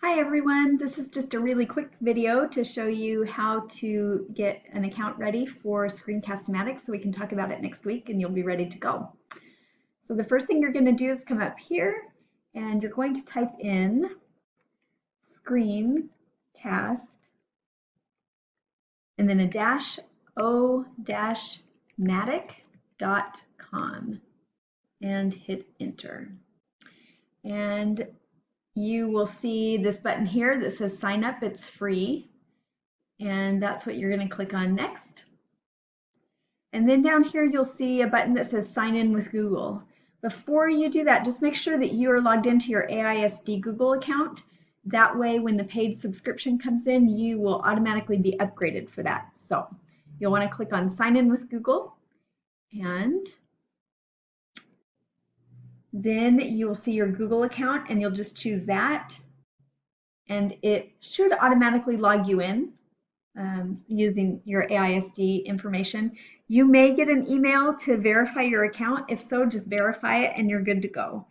Hi everyone, this is just a really quick video to show you how to get an account ready for Screencast-o-matic so we can talk about it next week and you'll be ready to go. So the first thing you're going to do is come up here and you're going to type in Screencast and then a -o-matic.com and hit enter. And you will see this button here that says sign up. It's free, and that's what you're going to click on next. And then down here you'll see a button that says sign in with Google. Before you do that, just make sure that you are logged into your AISD Google account. That way when the paid subscription comes in, you will automatically be upgraded for that. So you'll want to click on sign in with Google, and then you will see your Google account and you'll just choose that, and it should automatically log you in using your AISD information. You may get an email to verify your account. If so, just verify it and you're good to go.